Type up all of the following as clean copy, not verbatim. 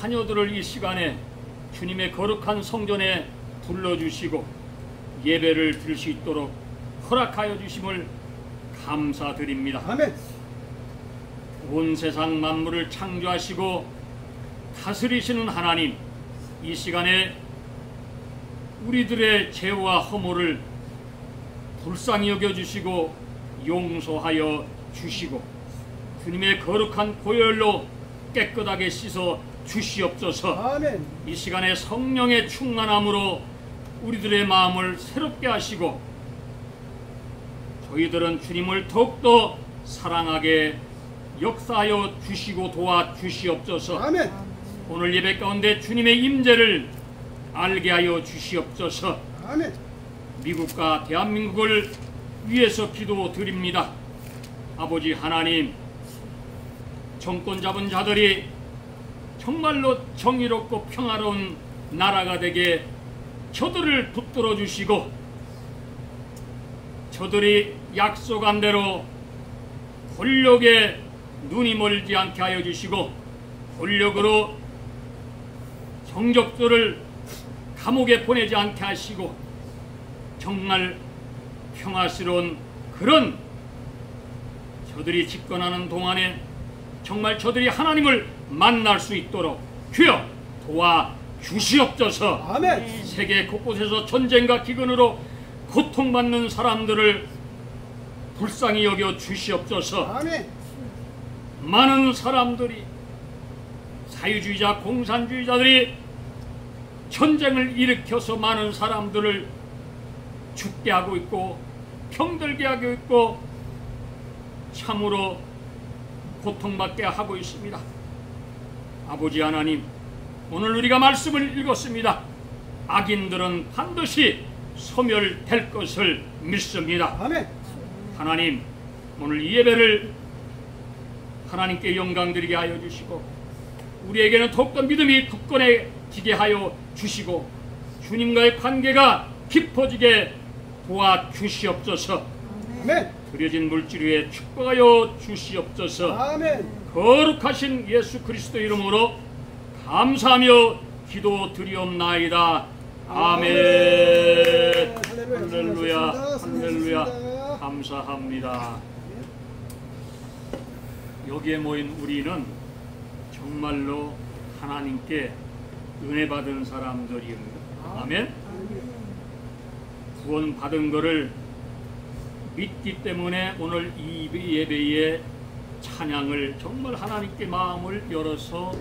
자녀들을 이 시간에 주님의 거룩한 성전에 불러주시고 예배를 드릴 수 있도록 허락하여 주심을 감사드립니다. 아멘. 온 세상 만물을 창조하시고 다스리시는 하나님, 이 시간에 우리들의 죄와 허물을 불쌍히 여겨주시고 용서하여 주시고 주님의 거룩한 보혈로 깨끗하게 씻어 주시옵소서. 아멘. 이 시간에 성령의 충만함으로 우리들의 마음을 새롭게 하시고 저희들은 주님을 더욱더 사랑하게 역사하여 주시고 도와주시옵소서. 아멘. 오늘 예배 가운데 주님의 임재를 알게 하여 주시옵소서. 아멘. 미국과 대한민국을 위해서 기도드립니다. 아버지 하나님, 정권 잡은 자들이 정말로 정의롭고 평화로운 나라가 되게 저들을 붙들어 주시고 저들이 약속한 대로 권력에 눈이 멀지 않게 하여 주시고 권력으로 정적들을 감옥에 보내지 않게 하시고 정말 평화스러운 그런 저들이 집권하는 동안에 정말 저들이 하나님을 만날 수 있도록 주여 도와주시옵소서. 아멘. 세계 곳곳에서 전쟁과 기근으로 고통받는 사람들을 불쌍히 여겨 주시옵소서. 아멘. 많은 사람들이 사유주의자, 공산주의자들이 전쟁을 일으켜서 많은 사람들을 죽게 하고 있고 병들게 하고 있고 참으로 고통받게 하고 있습니다. 아버지 하나님, 오늘 우리가 말씀을 읽었습니다. 악인들은 반드시 소멸될 것을 믿습니다. 아멘. 하나님, 오늘 이 예배를 하나님께 영광 드리게 하여 주시고 우리에게는 더욱더 믿음이 굳건해지게 하여 주시고 주님과의 관계가 깊어지게 도와주시옵소서. 아멘. 드려진 물질 위에 축복하여 주시옵소서. 아멘. 거룩하신 예수 그리스도 이름으로 감사하며 기도드리옵나이다. 아멘. 할렐루야. 할렐루야. 감사합니다. 여기에 모인 우리는 정말로 하나님께 은혜 받은 사람들입니다. 아멘. 구원 받은 것을 믿기 때문에 오늘 이 예배에 찬양을 정말 하나님께 마음을 열어서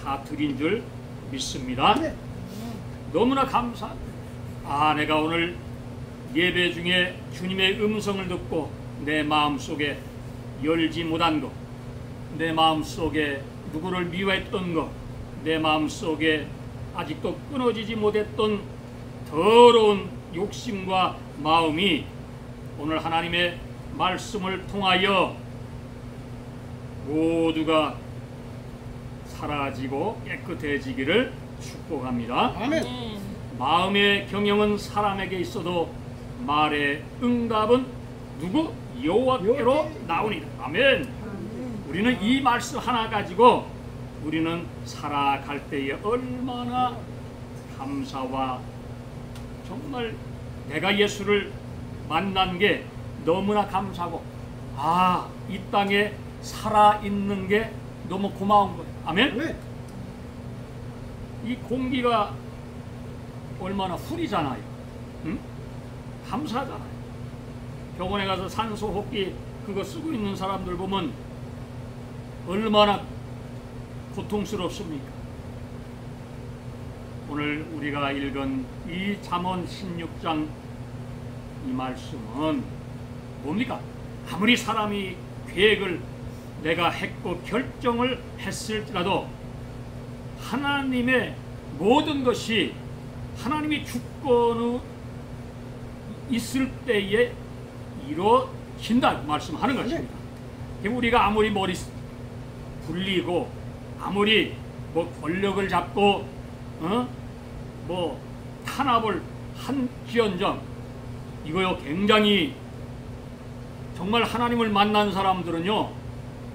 다 드린 줄 믿습니다. 너무나 감사합니다. 내가 오늘 예배 중에 주님의 음성을 듣고 내 마음속에 열지 못한 것, 내 마음속에 누구를 미워했던 것, 내 마음속에 아직도 끊어지지 못했던 더러운 욕심과 마음이 오늘 하나님의 말씀을 통하여 모두가 사라지고 깨끗해지기를 축복합니다. 아멘. 마음의 경영은 사람에게 있어도 말의 응답은 누구? 여호와께로 나오니라. 아멘. 우리는 이 말씀 하나 가지고 우리는 살아갈 때에 얼마나 감사와 정말 내가 예수를 만난 게 너무나 감사하고 이 땅에 살아있는 게 너무 고마운 거예요. 아멘. 네. 이 공기가 얼마나 풀이잖아요. 응? 감사하잖아요. 병원에 가서 산소 호흡기 그거 쓰고 있는 사람들 보면 얼마나 고통스럽습니까? 오늘 우리가 읽은 이 잠언 16장 이 말씀은 뭡니까? 아무리 사람이 계획을 내가 했고 결정을 했을지라도 하나님의 모든 것이 하나님이 주권이 있을 때에 이루어진다 말씀하는 것입니다. 우리가 아무리 머리 굴리고 아무리 권력을 잡고 탄압을 한지언정 이거요 굉장히 정말 하나님을 만난 사람들은요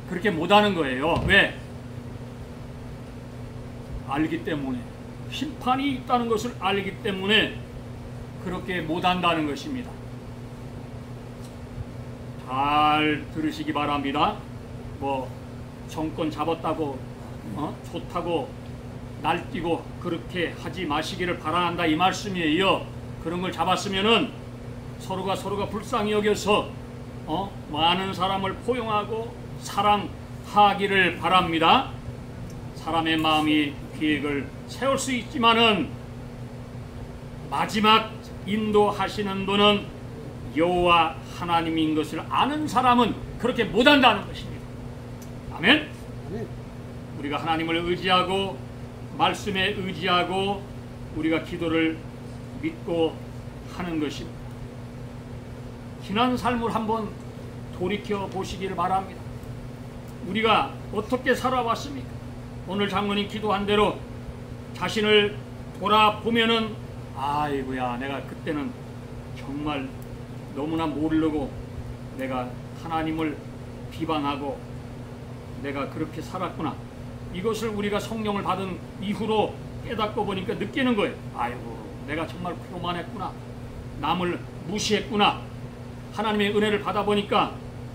그렇게 못하는 거예요. 왜? 알기 때문에, 심판이 있다는 것을 알기 때문에 그렇게 못한다는 것입니다. 잘 들으시기 바랍니다. 뭐 정권 잡았다고 좋다고 날뛰고 그렇게 하지 마시기를 바란다 이 말씀이에요. 그런 걸 잡았으면은 서로가 불쌍히 여겨서 많은 사람을 포용하고 사랑하기를 바랍니다. 사람의 마음이 계획을 세울 수 있지만은 마지막 인도하시는 분은 여호와 하나님인 것을 아는 사람은 그렇게 못한다는 것입니다. 아멘. 우리가 하나님을 의지하고 말씀에 의지하고 우리가 기도를 믿고 하는 것입니다. 지난 삶을 한번 돌이켜 보시기를 바랍니다. 우리가 어떻게 살아왔습니까? 오늘 장로님 기도한 대로 자신을 돌아보면은 아이고야, 내가 그때는 정말 너무나 모르고 내가 하나님을 비방하고 내가 그렇게 살았구나. 이것을 우리가 성령을 받은 이후로 깨닫고 보니까 느끼는 거예요. 아이고, 내가 정말 교만했구나. 남을 무시했구나. 하나님의 은혜를 받아보니까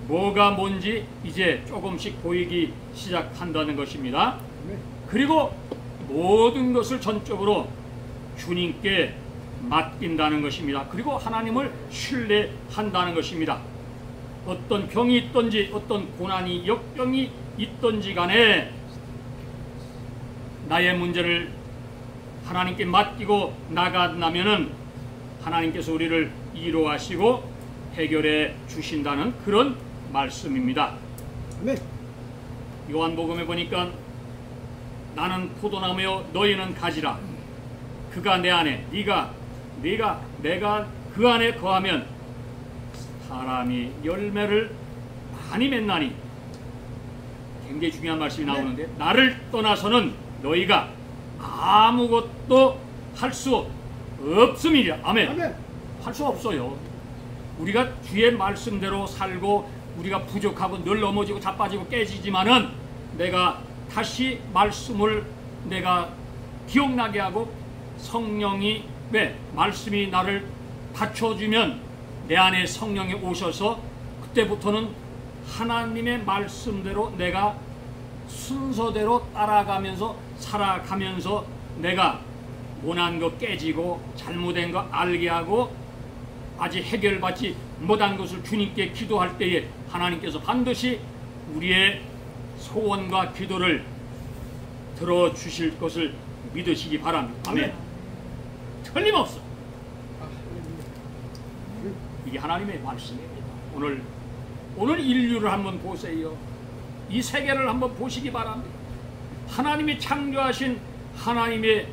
뭐가 뭔지 이제 조금씩 보이기 시작한다는 것입니다. 그리고 모든 것을 전적으로 주님께 맡긴다는 것입니다. 그리고 하나님을 신뢰한다는 것입니다. 어떤 병이 있든지 어떤 고난이 역병이 있든지 간에 나의 문제를 하나님께 맡기고 나간다면은 하나님께서 우리를 위로하시고 해결해 주신다는 그런 말씀입니다. 네. 요한복음에 보니까 나는 포도나무요 너희는 가지라. 그가 내 안에 내가 그 안에 거하면 사람이 열매를 많이 맺나니. 굉장히 중요한 말씀이 나오는데 나를 떠나서는 너희가 아무것도 할 수 없음이라. 아멘. 할 수 없어요. 우리가 주의 말씀대로 살고 우리가 부족하고 늘 넘어지고 자빠지고 깨지지만은 내가 다시 말씀을 내가 기억나게 하고 성령이 말씀이 나를 받쳐주면 내 안에 성령이 오셔서 그때부터는 하나님의 말씀대로 내가 순서대로 따라가면서 살아가면서 내가 원한 거 깨지고 잘못된 거 알게 하고 아직 해결받지 못한 것을 주님께 기도할 때에 하나님께서 반드시 우리의 소원과 기도를 들어주실 것을 믿으시기 바랍니다. 아멘. 틀림없어. 이게 하나님의 말씀입니다. 오늘 인류를 한번 보세요. 이 세계를 한번 보시기 바랍니다. 하나님이 창조하신 하나님의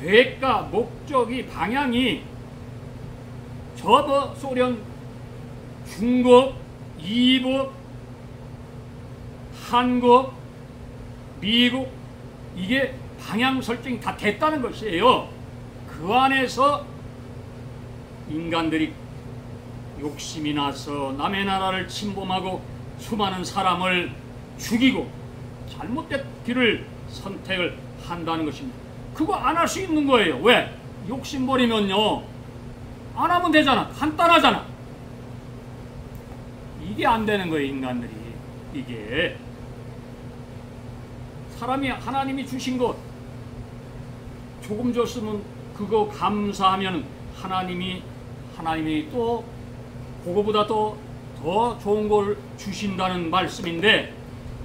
계획과 목적이 방향이 저 소련, 중국, 이북, 한국, 미국 이게 방향 설정이 다 됐다는 것이에요. 그 안에서 인간들이 욕심이 나서 남의 나라를 침범하고 수많은 사람을 죽이고 잘못된 길을 선택을 한다는 것입니다. 그거 안 할 수 있는 거예요. 왜? 욕심 버리면요 안 하면 되잖아. 간단하잖아. 이게 안 되는 거예요. 인간들이. 이게 사람이 하나님이 주신 것 조금 줬으면 그거 감사하면 하나님이 또 그거보다 더 좋은 걸 주신다는 말씀인데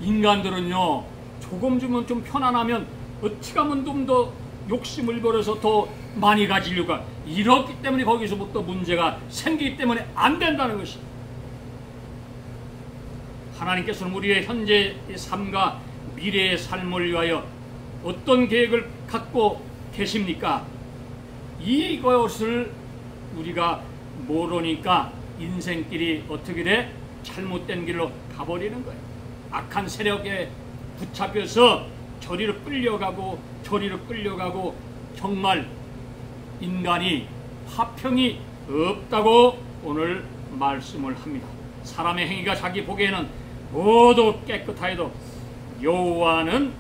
인간들은요 조금 주면 좀 편안하면 어떻게 하면 좀 더 욕심을 버려서 더 많이 가지려고 이렇기 때문에 거기서부터 문제가 생기기 때문에 안 된다는 것입니다. 하나님께서는 우리의 현재의 삶과 미래의 삶을 위하여 어떤 계획을 갖고 계십니까? 이것을 우리가 모르니까 인생길이 어떻게 돼? 잘못된 길로 가버리는 거예요. 악한 세력에 붙잡혀서 저리로 끌려가고 정말 인간이 화평이 없다고 오늘 말씀을 합니다. 사람의 행위가 자기 보기에는 모두 깨끗하여도 여호와는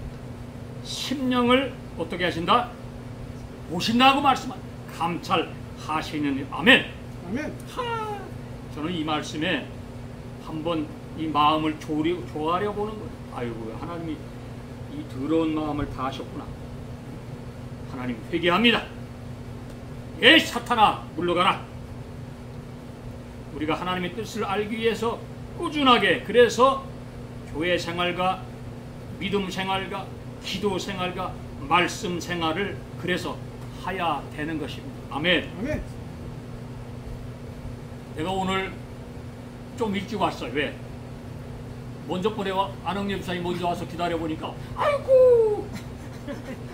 심령을 어떻게 하신다? 보신다고 말씀합니다. 감찰하시는. 아멘. 아멘. 저는 이 말씀에 한번 이 마음을 조아려 보는 거예요. 아이고, 하나님이 이 더러운 마음을 다 하셨구나. 하나님 회개합니다. 예, 사탄아 물러가라. 우리가 하나님의 뜻을 알기 위해서 꾸준하게, 그래서 교회 생활과 믿음 생활과 기도 생활과 말씀 생활을 그래서 하야 되는 것입니다. 아멘. 아멘. 내가 오늘 좀 일찍 왔어요. 왜? 먼저 번에 안흥재 집사님 먼저 와서 기다려보니까 아이고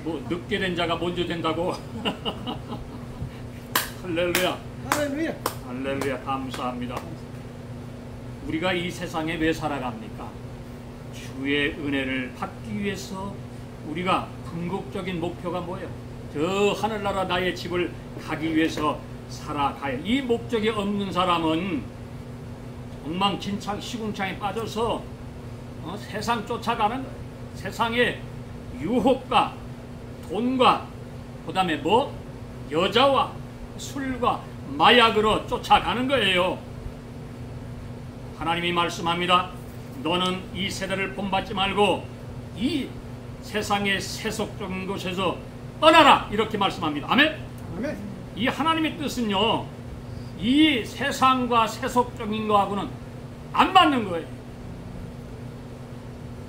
뭐 늦게 된 자가 먼저 된다고. 할렐루야. 할렐루야. 할렐루야. 감사합니다. 우리가 이 세상에 왜 살아갑니까? 주의 은혜를 받기 위해서. 우리가 궁극적인 목표가 뭐예요? 저 하늘나라 나의 집을 가기 위해서 살아가요. 이 목적이 없는 사람은 엉망진창 시궁창에 빠져서 세상 쫓아가는 거예요. 세상의 유혹과 돈과 그 다음에 뭐 여자와 술과 마약으로 쫓아가는 거예요. 하나님이 말씀합니다. 너는 이 세대를 본받지 말고 이 세상의 세속적인 것에서 떠나라, 이렇게 말씀합니다. 아멘. 아멘. 이 하나님의 뜻은요, 이 세상과 세속적인 거하고는 안 맞는 거예요.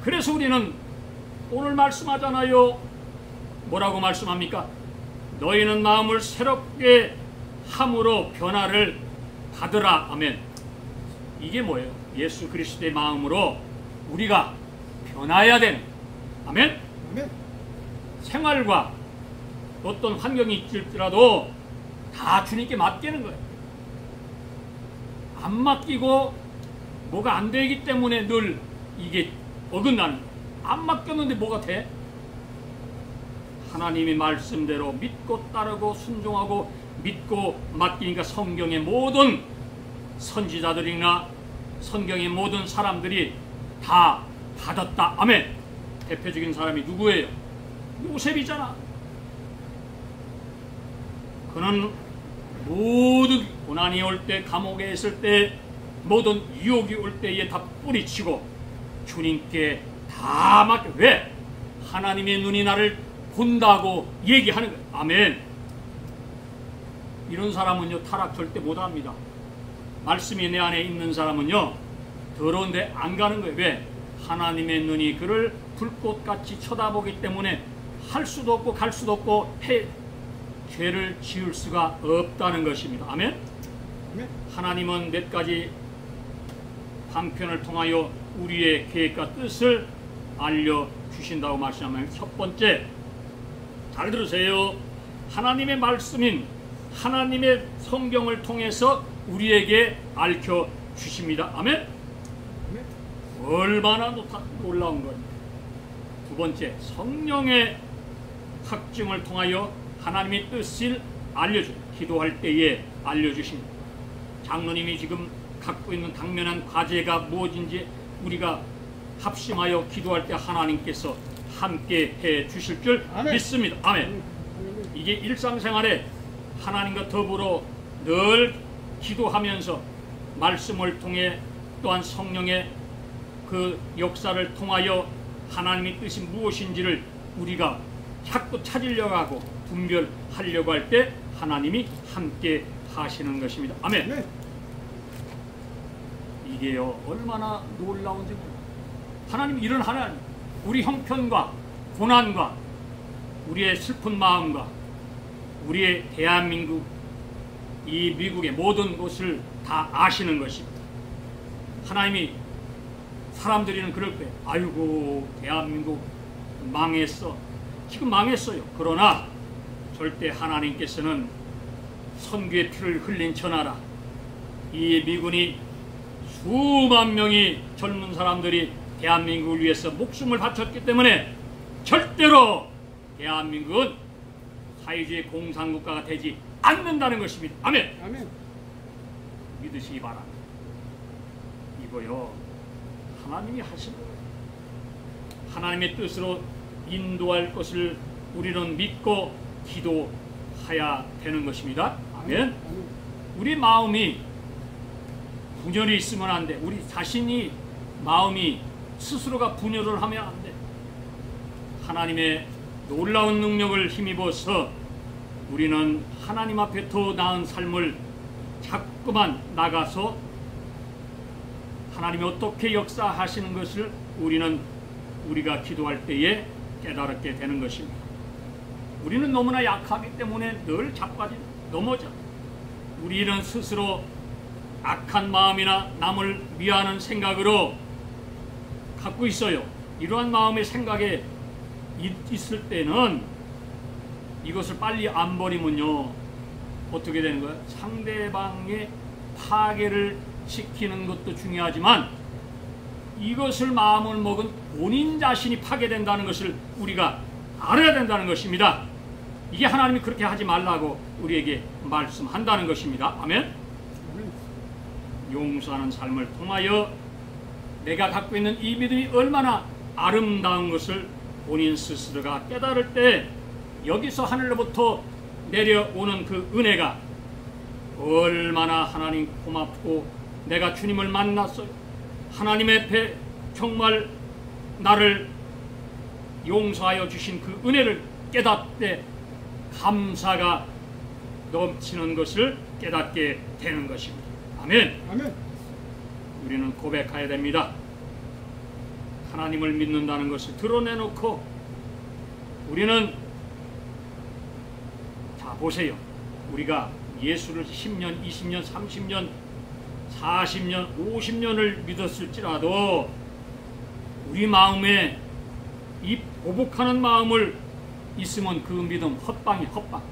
그래서 우리는 오늘 말씀하잖아요. 뭐라고 말씀합니까? 너희는 마음을 새롭게 함으로 변화를 받으라. 아멘. 이게 뭐예요? 예수 그리스도의 마음으로 우리가 변화해야 되는. 아멘. 아멘. 생활과 어떤 환경이 있을지라도 다 주님께 맡기는 거예요. 안 맡기고 뭐가 안 되기 때문에 늘 이게 어긋나는 거예요. 안 맡겼는데 뭐가 돼? 하나님의 말씀대로 믿고 따르고 순종하고 믿고 맡기니까 성경의 모든 선지자들이나 성경의 모든 사람들이 다 받았다. 아멘. 대표적인 사람이 누구예요? 요셉이잖아. 그는 모든 고난이 올 때, 감옥에 있을 때, 모든 유혹이 올 때에 다 뿌리치고 주님께 다 맡겨. 왜? 하나님의 눈이 나를 본다고 얘기하는 거예요. 아멘. 이런 사람은요, 타락 절대 못합니다. 말씀이 내 안에 있는 사람은요, 더러운데 안 가는 거예요. 왜? 하나님의 눈이 그를 불꽃같이 쳐다보기 때문에 할 수도 없고 갈 수도 없고 죄를 지을 수가 없다는 것입니다. 아멘. 아멘. 하나님은 몇 가지 방편을 통하여 우리의 계획과 뜻을 알려주신다고 말씀하면, 첫 번째, 잘 들으세요. 하나님의 말씀인 하나님의 성경을 통해서 우리에게 알려주십니다. 아멘. 아멘. 얼마나 놀라운 겁니다. 두 번째, 성령의 확증을 통하여 하나님의 뜻을 기도할 때에 알려주십니다. 장로님이 지금 갖고 있는 당면한 과제가 무엇인지 우리가 합심하여 기도할 때 하나님께서 함께 해 주실 줄 아멘. 믿습니다. 아멘. 이게 일상생활에 하나님과 더불어 늘 기도하면서 말씀을 통해 또한 성령의 그 역사를 통하여 하나님의 뜻이 무엇인지를 우리가 자꾸 찾으려고 하고 분별하려고 할 때 하나님이 함께 하시는 것입니다. 아멘. 아멘. 이게요, 얼마나 놀라운지 몰라요. 하나님, 이런 하나님, 우리 형편과 고난과 우리의 슬픈 마음과 우리의 대한민국, 이 미국의 모든 것을 다 아시는 것입니다. 하나님이, 사람들이는 그럴 거예요. 아이고, 대한민국 망했어. 지금 망했어요. 그러나 절대 하나님께서는 선교의 피를 흘린 천하라, 이 미군이 수만 명이 젊은 사람들이 대한민국을 위해서 목숨을 바쳤기 때문에 절대로 대한민국은 사회주의 공산국가가 되지 않는다는 것입니다. 아멘. 아멘. 믿으시기 바랍니다. 이거요, 하나님이 하신 거예요. 하나님의 뜻으로 인도할 것을 우리는 믿고 기도해야 되는 것입니다. 아멘. 아멘. 우리 마음이 분열이 있으면 안 돼. 우리 자신이 마음이 스스로가 분열을 하면 안 돼. 하나님의 놀라운 능력을 힘입어서 우리는 하나님 앞에 더 나은 삶을 자꾸만 나가서 하나님이 어떻게 역사하시는 것을 우리가 기도할 때에 깨달게 되는 것입니다. 우리는 너무나 약하기 때문에 늘 자빠져 넘어져. 우리는 스스로 악한 마음이나 남을 미워하는 생각으로 갖고 있어요. 이러한 마음의 생각에 있을 때는 이것을 빨리 안 버리면요 어떻게 되는 거예요? 상대방의 파괴를 시키는 것도 중요하지만 이것을 마음을 먹은 본인 자신이 파괴된다는 것을 우리가 알아야 된다는 것입니다. 이게 하나님이 그렇게 하지 말라고 우리에게 말씀한다는 것입니다. 아멘. 용서하는 삶을 통하여 내가 갖고 있는 이 믿음이 얼마나 아름다운 것을 본인 스스로가 깨달을 때 여기서 하늘로부터 내려오는 그 은혜가 얼마나 하나님 고맙고 내가 주님을 만났어요. 하나님 앞에 정말 나를 용서하여 주신 그 은혜를 깨닫때 감사가 넘치는 것을 깨닫게 되는 것입니다. 아멘. 아멘. 우리는 고백해야 됩니다. 하나님을 믿는다는 것을 드러내놓고 우리는 자 보세요. 우리가 예수를 10년, 20년, 30년, 40년, 50년을 믿었을지라도 우리 마음에 이 보복하는 마음을 있으면 그 믿음 헛방이에요. 헛방.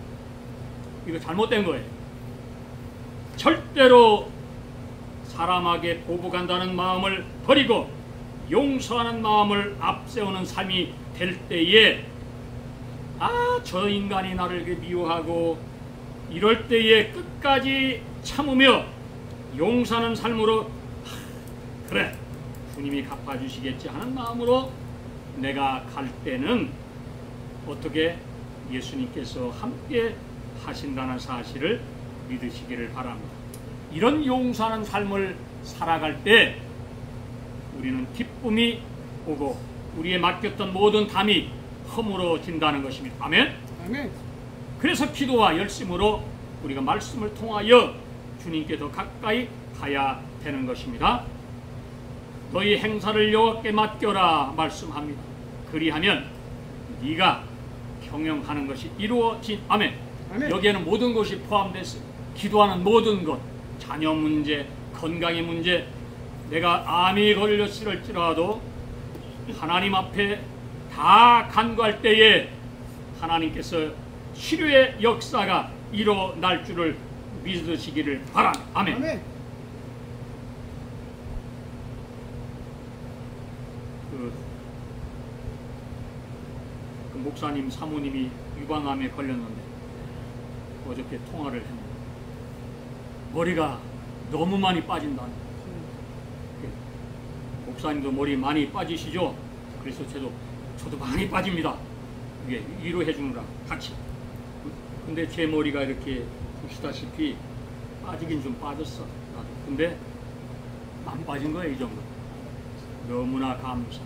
이거 잘못된 거예요. 절대로 사람에게 보복한다는 마음을 버리고 용서하는 마음을 앞세우는 삶이 될 때에 저 인간이 나를 미워하고 이럴 때에 끝까지 참으며 용서하는 삶으로 그래 주님이 갚아주시겠지 하는 마음으로 내가 갈 때는 어떻게 예수님께서 함께 하신다는 사실을 믿으시기를 바랍니다. 이런 용서하는 삶을 살아갈 때 우리는 기쁨이 오고 우리의 맡겼던 모든 담이 허물어진다는 것입니다. 아멘. 아멘. 그래서 기도와 열심으로 우리가 말씀을 통하여 주님께 더 가까이 가야 되는 것입니다. 너희 행사를 여호와께 맡겨라 말씀합니다. 그리하면 네가 경영하는 것이 이루어진 아멘. 아멘. 여기에는 모든 것이 포함됐어요. 기도하는 모든 것, 자녀 문제, 건강의 문제, 내가 암이 걸렸을지라도 하나님 앞에 다 간구할 때에 하나님께서 치료의 역사가 일어날 줄을 믿으시기를 바랍니다. 아멘. 아멘. 그 목사님 사모님이 유방암에 걸렸는데 어저께 통화를 했는데 머리가 너무 많이 빠진다. 목사님도 머리 많이 빠지시죠? 그래서 저도 많이 빠집니다. 이게 위로해 주느라 같이. 근데 제 머리가 이렇게 보시다시피 빠지긴 좀 빠졌어. 근데 많이 빠진 거예요, 이 정도. 너무나 감사.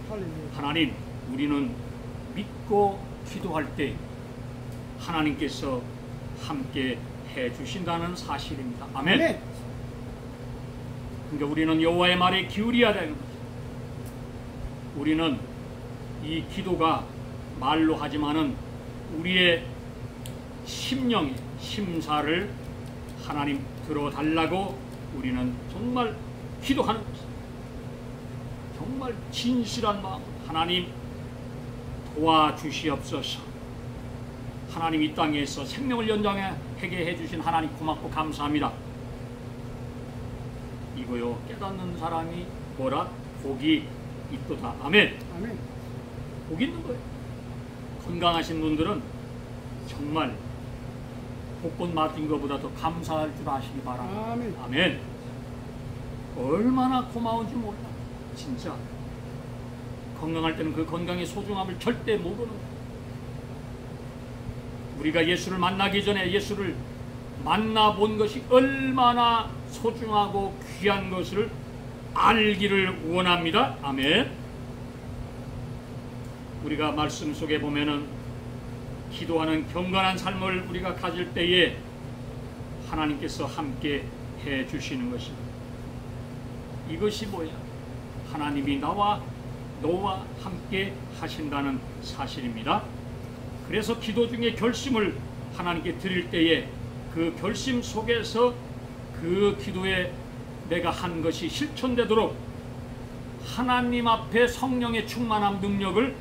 할렐루야. 하나님, 우리는 믿고 기도할 때 하나님께서 함께 해 주신다는 사실입니다. 아멘. 아멘. 그러니까 우리는 여호와의 말에 기울여야 되는 거죠. 우리는 이 기도가 말로 하지만은 우리의 심령의 심사를 하나님 들어달라고 우리는 정말 기도하는 것입니다. 정말 진실한 마음, 하나님 도와주시옵소서. 하나님 이 땅에서 생명을 연장하게 해주신 하나님 고맙고 감사합니다. 이거요 깨닫는 사람이 뭐라? 복이 있도다. 아멘. 아멘. 복 있는 거예요. 건강하신 분들은 정말 복권 맞은 것보다 더 감사할 줄 아시기 바랍니다. 아멘. 아멘. 얼마나 고마운지 몰라. 진짜 건강할 때는 그 건강의 소중함을 절대 모르는 거예요. 우리가 예수를 만나기 전에 예수를 만나본 것이 얼마나 소중하고 귀한 것을 알기를 원합니다. 아멘. 우리가 말씀 속에 보면은 기도하는 경건한 삶을 우리가 가질 때에 하나님께서 함께 해 주시는 것입니다. 이것이 뭐야? 하나님이 너와 함께 하신다는 사실입니다. 그래서 기도 중에 결심을 하나님께 드릴 때에 그 결심 속에서 그 기도에 내가 한 것이 실천되도록 하나님 앞에 성령의 충만함 능력을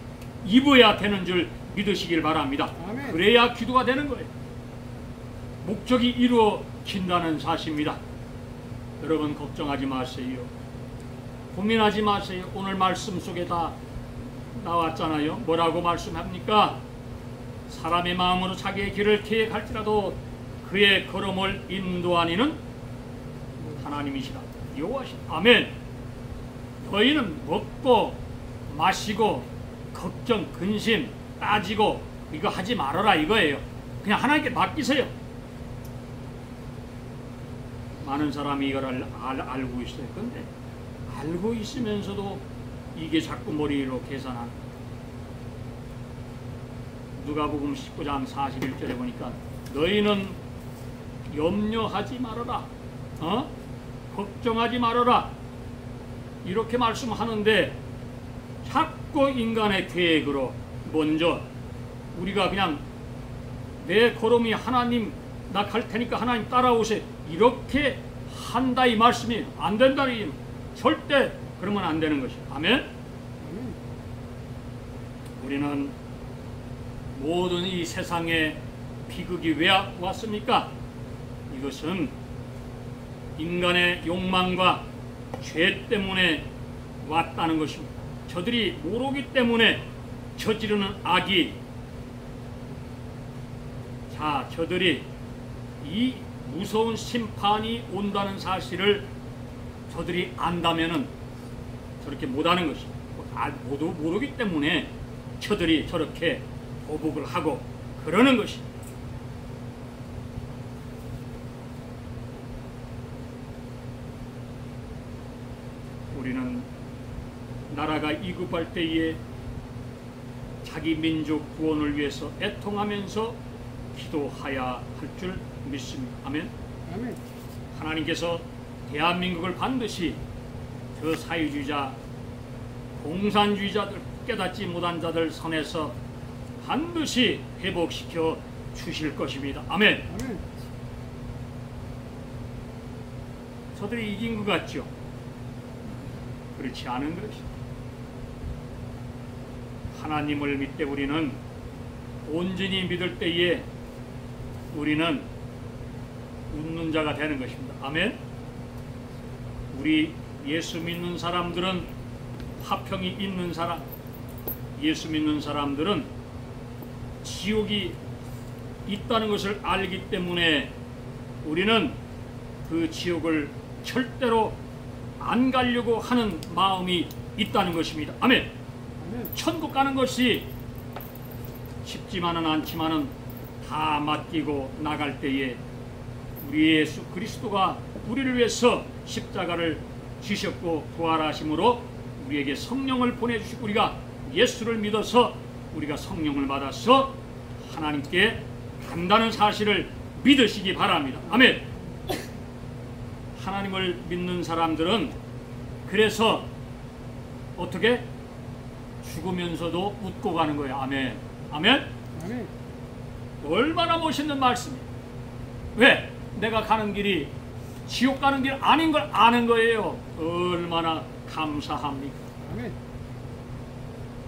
입어야 되는 줄 믿으시길 바랍니다. 아멘. 그래야 기도가 되는 거예요. 목적이 이루어진다는 사실입니다. 여러분 걱정하지 마세요. 고민하지 마세요. 오늘 말씀 속에 다 나왔잖아요. 뭐라고 말씀합니까? 사람의 마음으로 자기의 길을 계획할지라도 그의 걸음을 인도하니는 하나님이시라. 여호와시라. 아멘. 너희는 먹고 마시고 걱정, 근심, 따지고 이거 하지 말아라 이거예요. 그냥 하나님께 맡기세요. 많은 사람이 이걸 알고 있어요. 근데 알고 있으면서도 이게 자꾸 머리로 계산하는. 누가복음 19장 41절에 보니까 너희는 염려하지 말아라. 걱정하지 말아라. 이렇게 말씀하는데 자꾸 인간의 계획으로 먼저 우리가 그냥 내 걸음이 하나님 나 갈 테니까 하나님 따라오세요. 이렇게 한다 이 말씀이 안 된다는 얘기는 절대 그러면 안 되는 것이에요. 아멘. 우리는 모든 이 세상에 비극이 왜 왔습니까? 이것은 인간의 욕망과 죄 때문에 왔다는 것입니다. 저들이 모르기 때문에 저지르는 악이, 자, 저들이 이 무서운 심판이 온다는 사실을 저들이 안다면은 저렇게 못하는 것입니다. 모르기 때문에 저들이 저렇게 보복을 하고 그러는 것입니다. 우리는 나라가 이급할 때에 자기 민족 구원을 위해서 애통하면서 기도하여야 할 줄 믿습니다. 아멘. 아멘. 하나님께서 대한민국을 반드시 저 사회주의자, 공산주의자들, 깨닫지 못한 자들 선에서 반드시 회복시켜 주실 것입니다. 아멘. 아멘. 저들이 이긴 것 같죠? 그렇지 않은 것이다. 하나님을 믿되 우리는 온전히 믿을 때에 우리는 웃는 자가 되는 것입니다. 아멘. 우리 예수 믿는 사람들은 화평이 있는 사람, 예수 믿는 사람들은 지옥이 있다는 것을 알기 때문에 우리는 그 지옥을 절대로 안 가려고 하는 마음이 있다는 것입니다. 아멘. 아멘. 천국 가는 것이 쉽지만은 않지만은 다 맡기고 나갈 때에 우리 예수 그리스도가 우리를 위해서 십자가를 지셨고 부활하심으로 우리에게 성령을 보내주시고 우리가 예수를 믿어서 우리가 성령을 받아서 하나님께 간다는 사실을 믿으시기 바랍니다. 아멘. 하나님을 믿는 사람들은 그래서 어떻게 죽으면서도 웃고 가는 거예요. 아멘. 아멘. 아멘. 얼마나 멋있는 말씀이에요. 왜? 내가 가는 길이 지옥 가는 길 아닌 걸 아는 거예요. 얼마나 감사합니까? 아멘.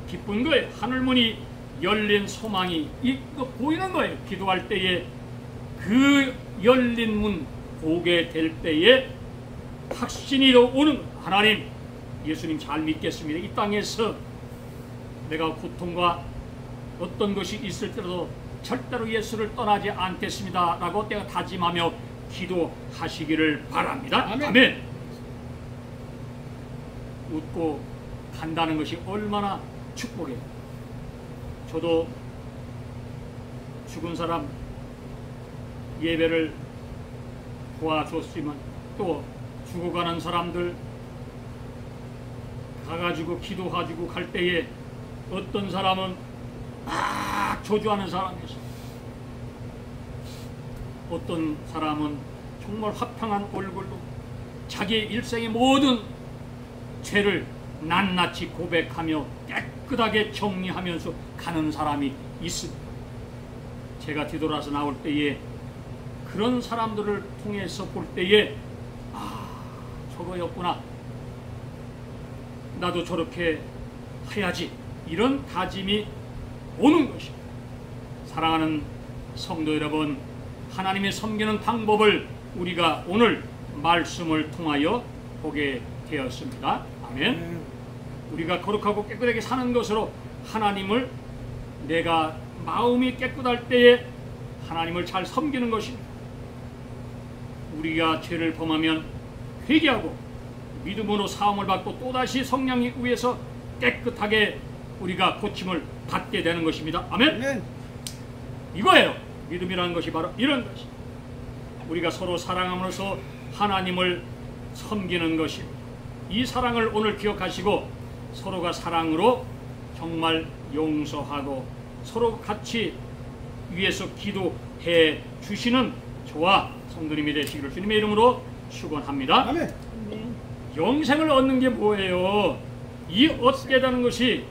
기쁜 거예요. 하늘문이 열린 소망이 이거 보이는 거예요. 기도할 때에 그 열린 문 보게 될 때에 확신이 오는 거예요. 하나님, 예수님 잘 믿겠습니다. 이 땅에서 내가 고통과 어떤 것이 있을지라도 절대로 예수를 떠나지 않겠습니다 라고 내가 다짐하며 기도하시기를 바랍니다. 아멘. 아멘. 웃고 간다는 것이 얼마나 축복이에요. 저도 죽은 사람 예배를 도와줬지만 또 죽어가는 사람들 가가지고 기도가지고 갈 때에 어떤 사람은 막 저주하는 사람이 있어. 어떤 사람은 정말 화평한 얼굴로 자기 일생의 모든 죄를 낱낱이 고백하며 깨끗하게 정리하면서 가는 사람이 있습니다. 제가 뒤돌아서 나올 때에 그런 사람들을 통해서 볼 때에 저거였구나, 나도 저렇게 해야지, 이런 다짐이 오는 것입니다. 사랑하는 성도 여러분, 하나님의 섬기는 방법을 우리가 오늘 말씀을 통하여 보게 되었습니다. 아멘. 우리가 거룩하고 깨끗하게 사는 것으로 하나님을, 내가 마음이 깨끗할 때에 하나님을 잘 섬기는 것입니다. 우리가 죄를 범하면 회개하고 믿음으로 사함을 받고 또다시 성령에 의해서 깨끗하게 우리가 고침을 받게 되는 것입니다. 아멘. 이거예요. 믿음이라는 것이 바로 이런 것이, 우리가 서로 사랑함으로써 하나님을 섬기는 것입니다. 이 사랑을 오늘 기억하시고 서로가 사랑으로 정말 용서하고 서로 같이 위해서 기도해 주시는 저와 성도님이 되시기를 주님의 이름으로 축원합니다. 아멘. 영생을 얻는 게 뭐예요? 이 얻게 되는 것이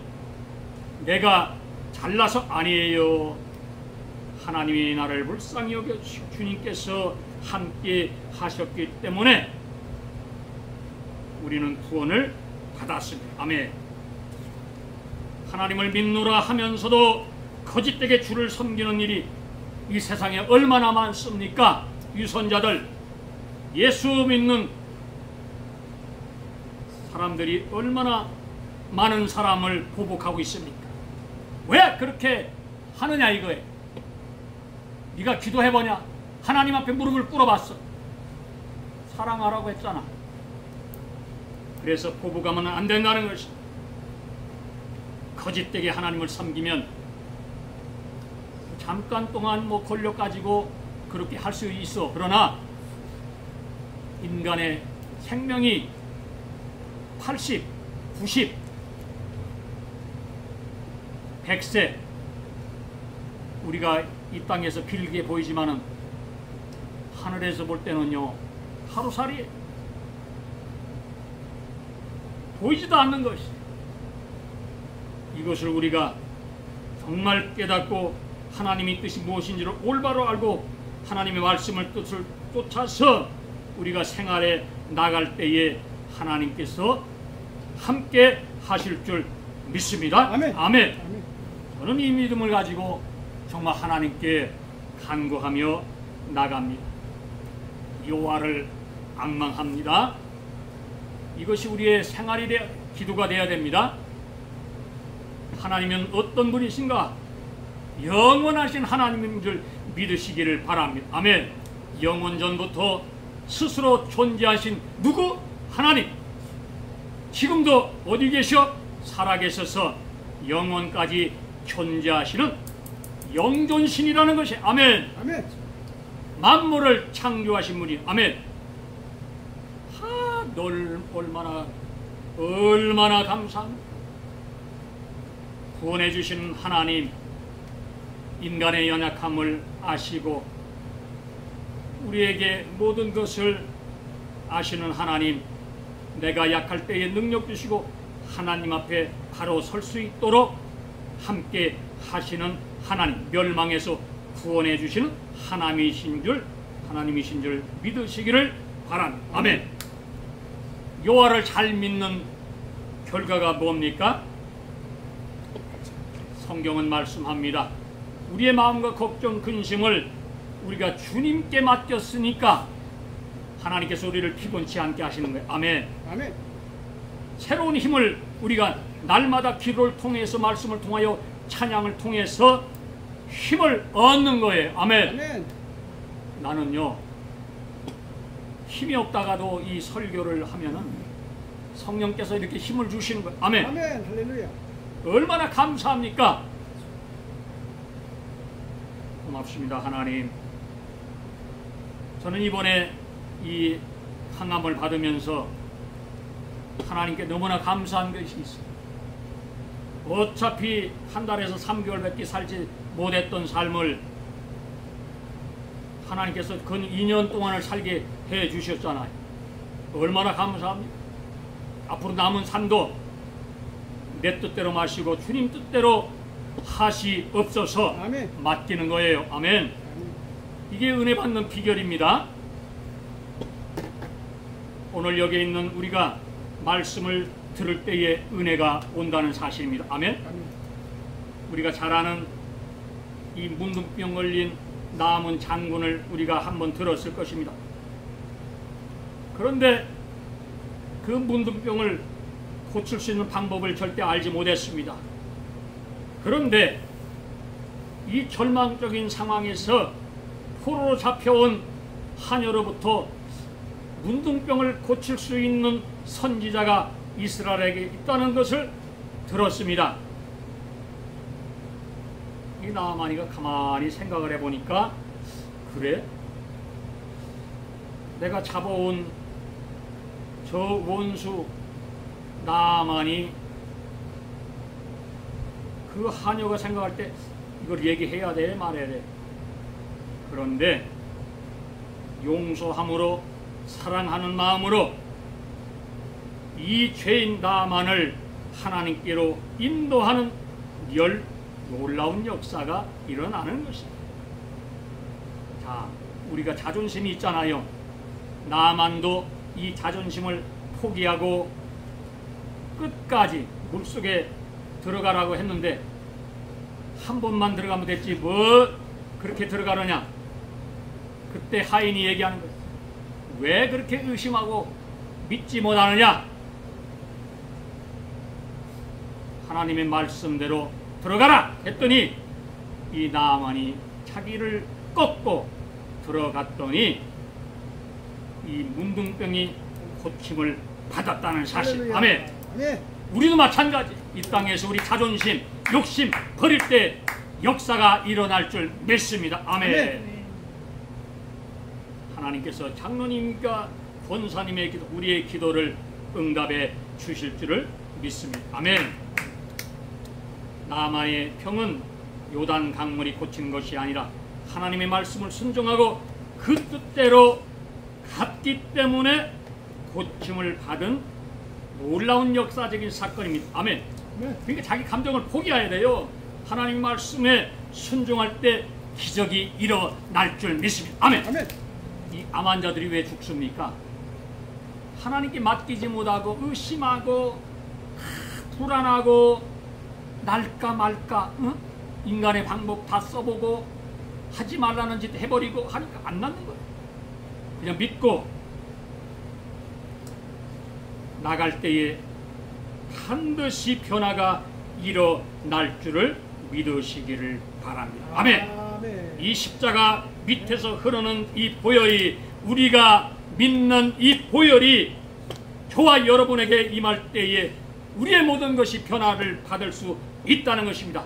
내가 잘나서 아니에요. 하나님이 나를 불쌍히 여겨 주님께서 함께 하셨기 때문에 우리는 구원을 받았습니다. 아멘. 하나님을 믿노라 하면서도 거짓되게 주를 섬기는 일이 이 세상에 얼마나 많습니까? 유선자들, 예수 믿는 사람들이 얼마나 많은 사람을 보복하고 있습니까? 왜 그렇게 하느냐 이거예요. 네가 기도해보냐? 하나님 앞에 무릎을 꿇어봤어. 사랑하라고 했잖아. 그래서 보복하면 안 된다는 것이, 거짓되게 하나님을 섬기면 잠깐 동안 뭐 권력 가지고 그렇게 할 수 있어. 그러나 인간의 생명이 80, 90, 100세 우리가 이 땅에서 길게 보이지만은 하늘에서 볼 때는요 하루살이 보이지도 않는 것이, 이것을 우리가 정말 깨닫고 하나님의 뜻이 무엇인지를 올바로 알고 하나님의 말씀을 뜻을 쫓아서 우리가 생활에 나갈 때에 하나님께서 함께 하실 줄 믿습니다. 아멘. 아멘. 아멘. 저는 이 믿음을 가지고 정말 하나님께 간구하며 나갑니다. 여호와를 앙망합니다. 이것이 우리의 생활이 기도가 되어야 됩니다. 하나님은 어떤 분이신가? 영원하신 하나님인 줄 믿으시기를 바랍니다. 아멘. 영원 전부터 스스로 존재하신 누구? 하나님. 지금도 어디 계셔? 살아계셔서 영원까지 존재하시는 영존신이라는 것이, 아멘. 아멘. 만물을 창조하신 분이, 아멘. 널 얼마나 감사합니다. 구원해 주신 하나님, 인간의 연약함을 아시고 우리에게 모든 것을 아시는 하나님, 내가 약할 때에 능력 주시고 하나님 앞에 바로 설 수 있도록 함께 하시는 하나님, 멸망에서 구원해 주시는 하나님이신 줄 믿으시기를 바랍니다. 아멘. 여호와를 잘 믿는 결과가 뭡니까? 성경은 말씀합니다. 우리의 마음과 걱정, 근심을 우리가 주님께 맡겼으니까 하나님께서 우리를 피곤치 않게 하시는 거예요. 아멘. 아멘. 새로운 힘을 우리가 날마다 기도를 통해서, 말씀을 통하여, 찬양을 통해서 힘을 얻는 거예요. 아멘. 아멘. 나는요, 힘이 없다가도 이 설교를 하면은 성령께서 이렇게 힘을 주시는 거예요. 아멘. 아멘. 할렐루야. 얼마나 감사합니까? 고맙습니다. 하나님, 저는 이번에 이 항암을 받으면서 하나님께 너무나 감사한 것이 있습니다. 어차피 한 달에서 3개월밖에 살지 못했던 삶을 하나님께서 근 2년 동안을 살게 해 주셨잖아요. 얼마나 감사합니까? 앞으로 남은 삶도 내 뜻대로 마시고 주님 뜻대로 하시옵소서. 아멘. 맡기는 거예요. 아멘. 이게 은혜 받는 비결입니다. 오늘 여기 있는 우리가 말씀을 들을 때에 은혜가 온다는 사실입니다. 아멘. 우리가 잘 아는 이 문둥병 걸린 남은 장군을 우리가 한번 들었을 것입니다. 그런데 그 문둥병을 고칠 수 있는 방법을 절대 알지 못했습니다. 그런데 이 절망적인 상황에서 포로로 잡혀온 하녀로부터 문둥병을 고칠 수 있는 선지자가 이스라엘에게 있다는 것을 들었습니다. 이 나아만이가 가만히 생각을 해보니까, 그래? 내가 잡아온 저 원수 나아만이 그 하녀가 생각할 때 이걸 얘기해야 돼, 말해야 돼. 그런데 용서함으로, 사랑하는 마음으로 이 죄인 나아만을 하나님께로 인도하는 놀라운 역사가 일어나는 것입니다. 자, 우리가 자존심이 있잖아요. 나아만도 이 자존심을 포기하고 끝까지 물속에 들어가라고 했는데 한 번만 들어가면 됐지 뭐 그렇게 들어가느냐. 그때 하인이 얘기하는 거예요. 왜 그렇게 의심하고 믿지 못하느냐. 하나님의 말씀대로 들어가라 했더니 이 나아만이 자기를 꺾고 들어갔더니 이 문둥병이 고침을 받았다는 사실. 아멘. 우리도 마찬가지. 이 땅에서 우리 자존심, 욕심 버릴 때 역사가 일어날 줄 믿습니다. 아멘. 하나님께서 장로님과 권사님의 기도, 우리의 기도를 응답해 주실 줄을 믿습니다. 아멘. 나아만의 병은 요단 강물이 고친 것이 아니라 하나님의 말씀을 순종하고 그 뜻대로 갔기 때문에 고침을 받은 놀라운 역사적인 사건입니다. 아멘. 그러니까 자기 감정을 포기해야 돼요. 하나님 말씀에 순종할 때 기적이 일어날 줄 믿습니다. 아멘. 이 암 환자들이 왜 죽습니까? 하나님께 맡기지 못하고 의심하고 불안하고 날까 말까, 응? 인간의 방법 다 써보고 하지 말라는 짓 해버리고 하니까 안 낫는 거예요. 그냥 믿고 나갈 때에 반드시 변화가 일어날 줄을 믿으시기를 바랍니다. 아멘. 이 십자가 밑에서 흐르는 이 보혈이, 우리가 믿는 이 보혈이 저와 여러분에게 임할 때에 우리의 모든 것이 변화를 받을 수 있다는 것입니다.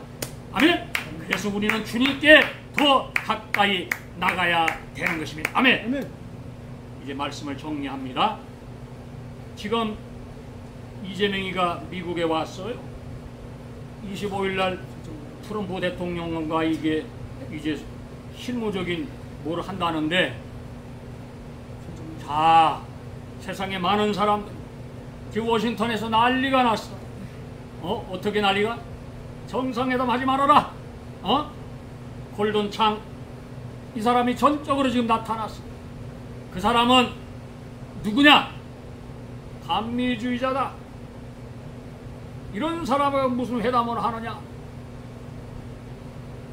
아멘. 그래서 우리는 주님께 더 가까이 나가야 되는 것입니다. 아멘. 이제 말씀을 정리합니다. 지금 이재명이가 미국에 왔어요. 25일날 트럼프 대통령과 이게 이제 실무적인 뭘 한다는데, 자, 세상에 많은 사람들 지금 워싱턴에서 난리가 났어. 어떻게 난리가? 정상회담 하지 말아라. 골든창, 이 사람이 전적으로 지금 나타났어. 그 사람은 누구냐? 반미주의자다. 이런 사람하고 무슨 회담을 하느냐?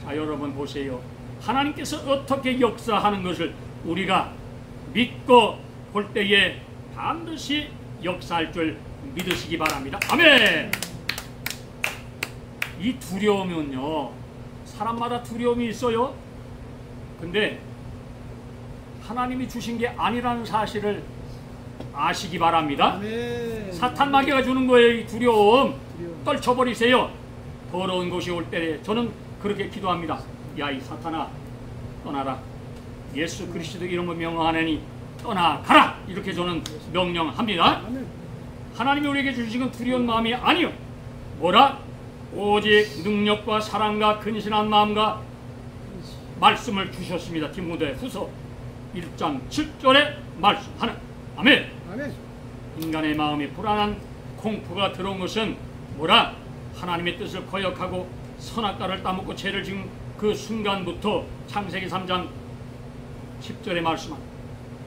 자, 여러분 보세요. 하나님께서 어떻게 역사하는 것을 우리가 믿고 볼 때에 반드시 역사할 줄 믿으시기 바랍니다. 아멘. 이 두려움은요, 사람마다 두려움이 있어요. 근데 하나님이 주신 게 아니라는 사실을 아시기 바랍니다. 아멘. 사탄 마귀가 주는 거예요. 이 두려움 떨쳐버리세요. 더러운 곳이 올 때 저는 그렇게 기도합니다. 야, 이 사탄아, 떠나라. 예수 그리스도 이름으로 명령하노니 떠나가라. 이렇게 저는 명령합니다. 아멘. 하나님이 우리에게 주신 건 두려운 마음이 아니요. 뭐라? 오직 능력과 사랑과 근신한 마음과 말씀을 주셨습니다. 디모데후서 1장 7절에 말씀하는. 아멘. 아멘. 인간의 마음이 불안한 공포가 들어온 것은 뭐라? 하나님의 뜻을 거역하고 선악과를 따먹고 죄를 지은 그 순간부터 창세기 3장 10절에 말씀합니다.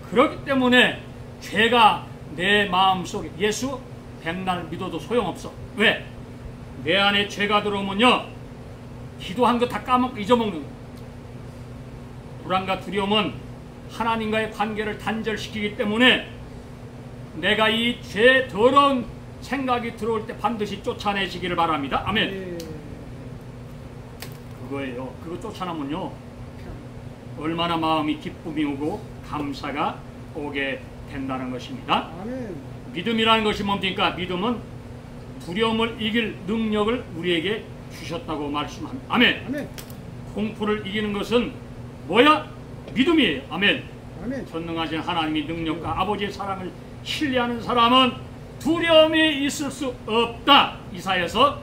그렇기 때문에 죄가 내 마음속에 예수 백날 믿어도 소용없어. 왜? 내 안에 죄가 들어오면요 기도한 거 다 까먹고 잊어먹는 거예요. 불안과 두려움은 하나님과의 관계를 단절시키기 때문에 내가 이 죄 더러운 생각이 들어올 때 반드시 쫓아내시기를 바랍니다. 아멘. 예. 그거예요. 그거 쫓아내면요 얼마나 마음이 기쁨이 오고 감사가 오게 된다는 것입니다. 아멘. 믿음이라는 것이 뭡니까? 믿음은 두려움을 이길 능력을 우리에게 주셨다고 말씀합니다. 아멘. 아멘. 공포를 이기는 것은 뭐야? 믿음이에요. 아멘. 아멘. 전능하신 하나님의 능력과 아버지의 사랑을 신뢰하는 사람은 두려움이 있을 수 없다. 이사야서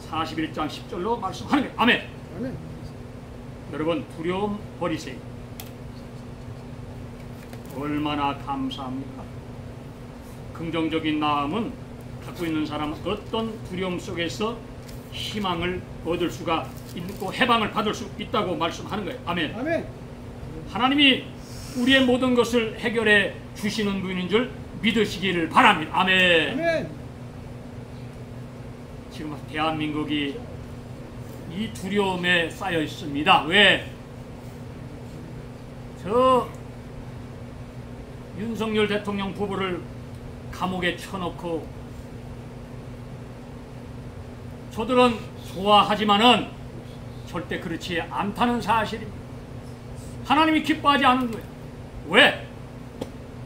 41장 10절로 말씀하는 거예요. 아멘. 아멘. 여러분 두려움 버리세요. 얼마나 감사합니까? 긍정적인 마음은 갖고 있는 사람은 어떤 두려움 속에서 희망을 얻을 수가 있고 해방을 받을 수 있다고 말씀하는 거예요. 아멘. 아멘. 하나님이 우리의 모든 것을 해결해 주시는 분인 줄 믿으시기를 바랍니다. 아멘. 아멘. 지금 대한민국이 이 두려움에 쌓여 있습니다. 왜? 저 윤석열 대통령 부부를 감옥에 쳐놓고 저들은 좋아하지만은 절대 그렇지 않다는 사실입니다. 하나님이 기뻐하지 않은 거예요. 왜?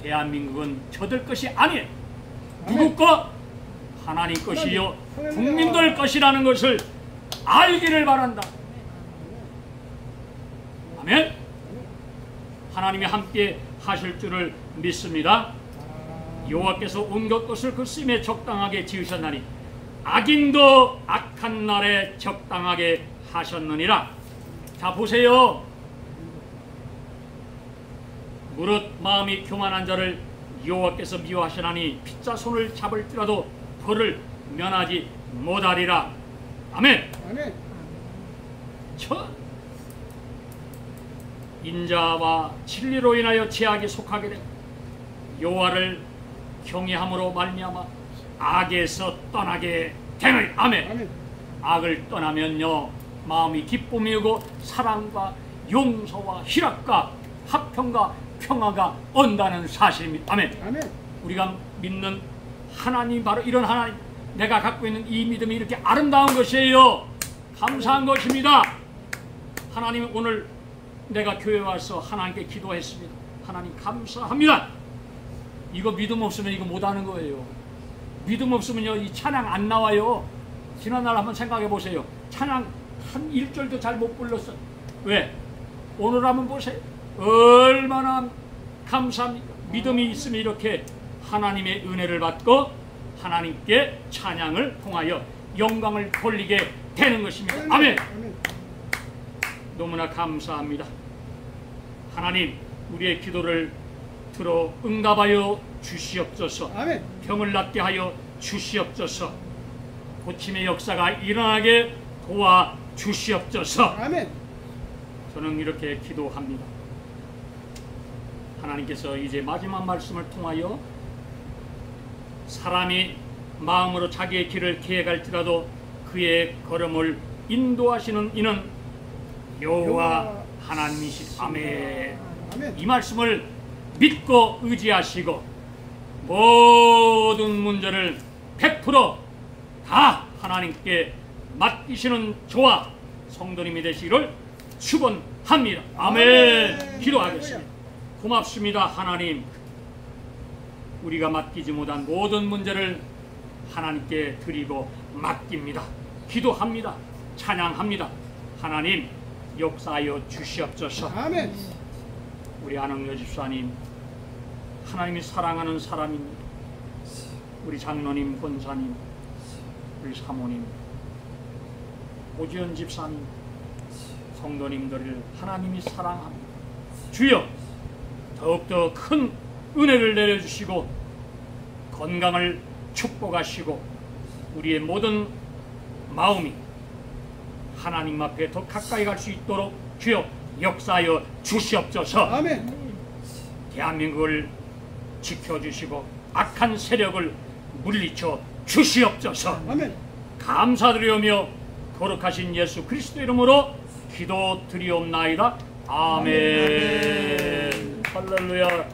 대한민국은 저들 것이 아니에요. 누구 것? 하나님 것이요 국민들 것이라는 것을 알기를 바란다. 아멘. 하나님이 함께 하실 줄을 믿습니다. 여호와께서 온갖 것을 그 쓰임에 적당하게 지으셨나니 악인도 악한 날에 적당하게 하셨느니라. 자 보세요. 무릇 마음이 교만한 자를 여호와께서 미워하시나니 빗자 손을 잡을지라도 벌을 면하지 못하리라. 아멘. 아멘. 저 인자와 진리로 인하여 제약이 속하게 되고 여호와를 경외함으로 말미암아 악에서 떠나게 되는. 아멘. 아멘. 악을 떠나면요 마음이 기쁨이 오고 사랑과 용서와 희락과 화평과 평화가 온다는 사실입니다. 아멘. 아멘. 우리가 믿는 하나님 바로 이런 하나님, 내가 갖고 있는 이 믿음이 이렇게 아름다운 것이에요. 감사한 것입니다. 하나님 오늘 내가 교회 와서 하나님께 기도했습니다. 하나님 감사합니다. 이거 믿음 없으면 이거 못하는 거예요. 믿음 없으면요 이 찬양 안 나와요. 지난날 한번 생각해 보세요. 찬양 한 1절도 잘 못 불렀어요. 왜? 오늘 한번 보세요. 얼마나 감사합니까? 믿음이 있으면 이렇게 하나님의 은혜를 받고 하나님께 찬양을 통하여 영광을 돌리게 되는 것입니다. 아멘. 아멘. 너무나 감사합니다. 하나님 우리의 기도를 들어 응답하여 주시옵소서. 아멘. 병을 낫게 하여 주시옵소서. 고침의 역사가 일어나게 도와 주시옵소서. 아멘. 저는 이렇게 기도합니다. 하나님께서 이제 마지막 말씀을 통하여 사람이 마음으로 자기의 길을 계획할지라도 그의 걸음을 인도하시는 이는 여호와 하나님이시. 아멘. 아멘. 이 말씀을 믿고 의지하시고 모든 문제를 100% 하나님께 맡기시는 저와 성도님이 되시기를 축원합니다. 아멘. 기도하겠습니다. 고맙습니다. 하나님, 우리가 맡기지 못한 모든 문제를 하나님께 드리고 맡깁니다. 기도합니다. 찬양합니다. 하나님, 역사하여 주시옵소서. 아멘. 우리 안흥여 집사님 하나님이 사랑하는 사람입니다. 우리 장로님, 권사님, 우리 사모님, 오지연 집사님, 성도님들을 하나님이 사랑합니다. 주여 더욱더 큰 은혜를 내려주시고 건강을 축복하시고 우리의 모든 마음이 하나님 앞에 더 가까이 갈 수 있도록 주여 역사하여 주시옵소서. 아멘. 대한민국을 지켜주시고 악한 세력을 물리쳐 주시옵소서. 아멘. 감사드리오며 거룩하신 예수 그리스도 이름으로 기도드리옵나이다. 아멘. 할렐루야.